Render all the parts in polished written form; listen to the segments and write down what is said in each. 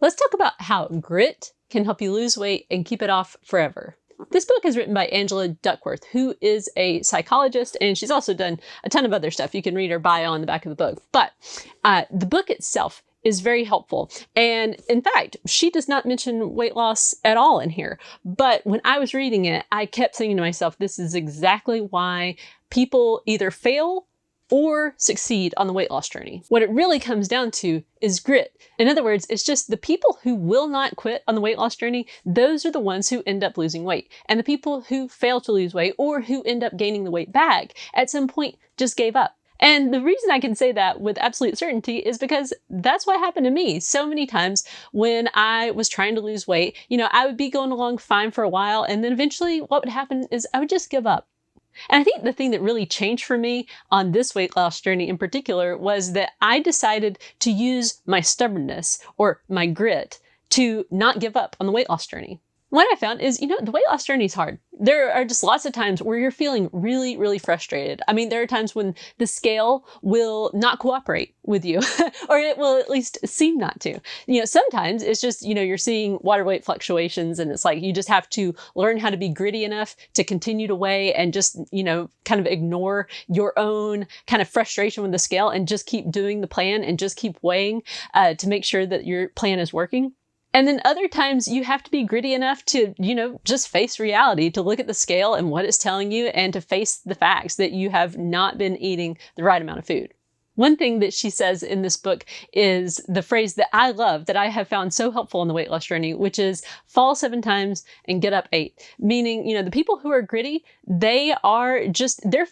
Let's talk about how grit can help you lose weight and keep it off forever. This book is written by Angela Duckworth, who is a psychologist, and she's also done a ton of other stuff. You can read her bio on the back of the book. But the book itself is very helpful. And in fact, she does not mention weight loss at all in here. But when I was reading it, I kept thinking to myself, this is exactly why people either fail or succeed on the weight loss journey. What it really comes down to is grit. In other words, it's just the people who will not quit on the weight loss journey, those are the ones who end up losing weight. And the people who fail to lose weight or who end up gaining the weight back at some point just gave up. And the reason I can say that with absolute certainty is because that's what happened to me so many times when I was trying to lose weight. I would be going along fine for a while, and then eventually what would happen is I would just give up. And I think the thing that really changed for me on this weight loss journey in particular was that I decided to use my stubbornness or my grit to not give up on the weight loss journey. What I found is, the weight loss journey is hard. There are just lots of times where you're feeling really, really frustrated. I mean, there are times when the scale will not cooperate with you, or it will at least seem not to. Sometimes it's just, you're seeing water weight fluctuations, and it's like you just have to learn how to be gritty enough to continue to weigh and just, kind of ignore your own kind of frustration with the scale and just keep doing the plan and just keep weighing to make sure that your plan is working. And then other times you have to be gritty enough to, just face reality, to look at the scale and what it's telling you and to face the facts that you have not been eating the right amount of food. One thing that she says in this book is the phrase that I love, that I have found so helpful on the weight loss journey, which is fall 7 times and get up 8. Meaning, the people who are gritty, they're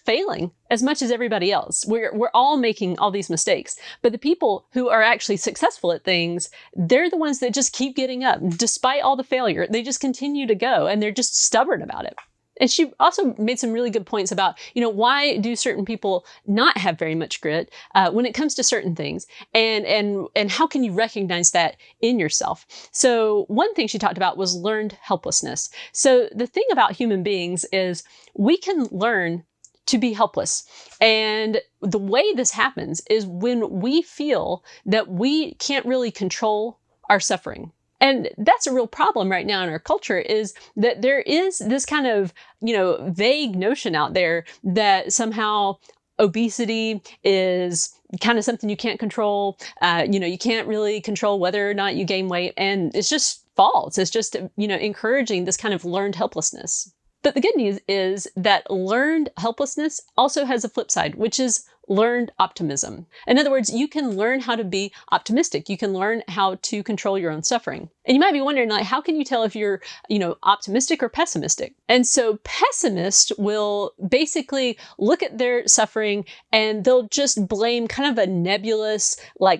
failing as much as everybody else. We're all making all these mistakes. But the people who are actually successful at things, they're the ones that just keep getting up. Despite all the failure, they just continue to go, and they're just stubborn about it. And she also made some really good points about, why do certain people not have very much grit when it comes to certain things, and how can you recognize that in yourself? So one thing she talked about was learned helplessness. So the thing about human beings is we can learn to be helpless. And the way this happens is when we feel that we can't really control our suffering. And that's a real problem right now in our culture, is that there is this kind of, vague notion out there that somehow obesity is kind of something you can't control. You can't really control whether or not you gain weight. And it's just false. It's just, encouraging this kind of learned helplessness. But the good news is that learned helplessness also has a flip side, which is learned optimism. In other words, you can learn how to be optimistic. You can learn how to control your own suffering. And you might be wondering, how can you tell if you're, optimistic or pessimistic? And so pessimists will basically look at their suffering and they'll just blame kind of a nebulous,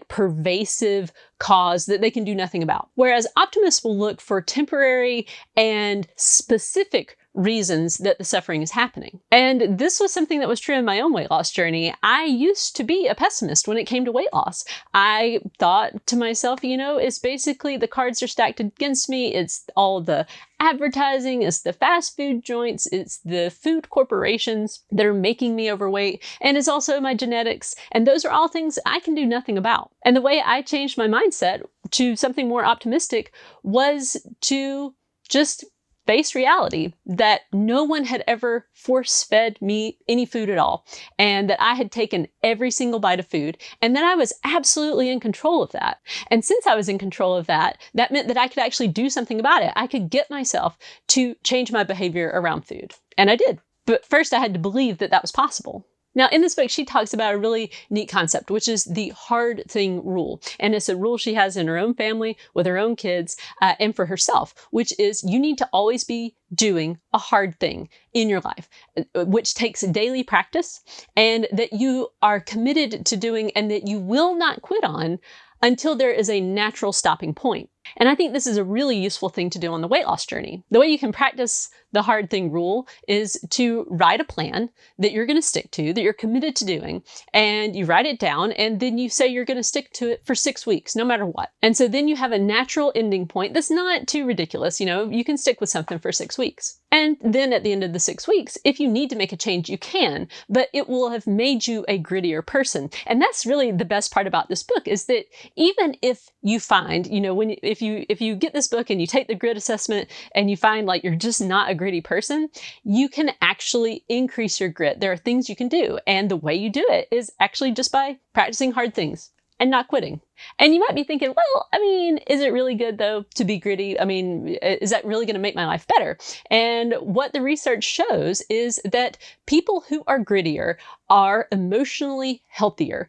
pervasive cause that they can do nothing about. Whereas optimists will look for temporary and specific reasons that the suffering is happening. And this was something that was true in my own weight loss journey. I used to be a pessimist when it came to weight loss. I thought to myself, it's basically the cards are stacked against me. It's all the advertising, it's the fast food joints, it's the food corporations that are making me overweight, and it's also my genetics. And those are all things I can do nothing about. And the way I changed my mindset to something more optimistic was to just face reality that no one had ever force-fed me any food at all, and that I had taken every single bite of food, and that I was absolutely in control of that. And since I was in control of that, that meant that I could actually do something about it. I could get myself to change my behavior around food. And I did. But first I had to believe that that was possible. Now, in this book, she talks about a really neat concept, which is the hard thing rule. And it's a rule she has in her own family, with her own kids, and for herself, which is you need to always be doing a hard thing in your life, which takes daily practice, and that you are committed to doing and that you will not quit on until there is a natural stopping point. And I think this is a really useful thing to do on the weight loss journey. The way you can practice the hard thing rule is to write a plan that you're going to stick to, that you're committed to doing, and you write it down, and then you say you're going to stick to it for 6 weeks, no matter what. And so then you have a natural ending point that's not too ridiculous. You know, you can stick with something for 6 weeks. And then at the end of the 6 weeks, if you need to make a change, you can, but it will have made you a grittier person. And that's really the best part about this book, is that even if you find, you know, if you get this book and you take the grit assessment and you find like you're just not a gritty person, you can actually increase your grit. There are things you can do. And the way you do it is actually just by practicing hard things and not quitting. And you might be thinking, well, I mean, is it really good though to be gritty? I mean, is that really going to make my life better? And what the research shows is that people who are grittier are emotionally healthier,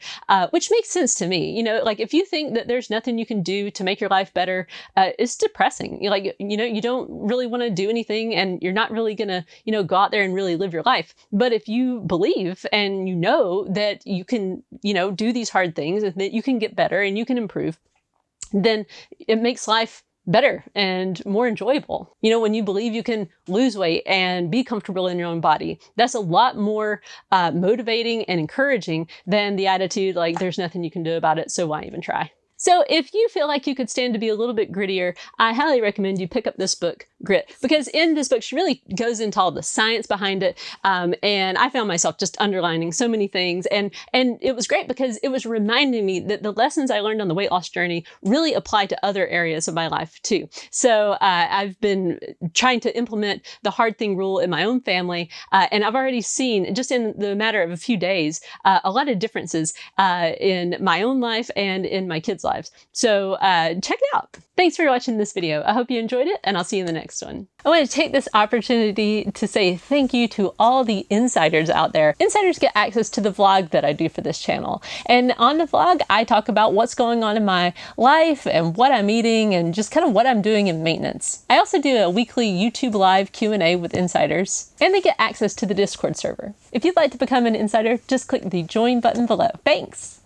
which makes sense to me. You know, like if you think that there's nothing you can do to make your life better, it's depressing. You're like, you know, you don't really want to do anything and you're not really going to, you know, go out there and really live your life. But if you believe and you know that you can, you know, do these hard things and that you can get better and you can improve, then it makes life better and more enjoyable. You know, when you believe you can lose weight and be comfortable in your own body, that's a lot more motivating and encouraging than the attitude like there's nothing you can do about it, so why even try? So if you feel like you could stand to be a little bit grittier, I highly recommend you pick up this book, Grit, because in this book, she really goes into all the science behind it. And I found myself just underlining so many things. And it was great because it was reminding me that the lessons I learned on the weight loss journey really apply to other areas of my life too. So I've been trying to implement the hard thing rule in my own family. And I've already seen, just in the matter of a few days, a lot of differences in my own life and in my kids' lives. So check it out. Thanks for watching this video. I hope you enjoyed it, and I'll see you in the next one. I want to take this opportunity to say thank you to all the insiders out there. Insiders get access to the vlog that I do for this channel. And on the vlog, I talk about what's going on in my life and what I'm eating and just kind of what I'm doing in maintenance. I also do a weekly YouTube live Q&A with insiders, and they get access to the Discord server. If you'd like to become an insider, just click the join button below. Thanks.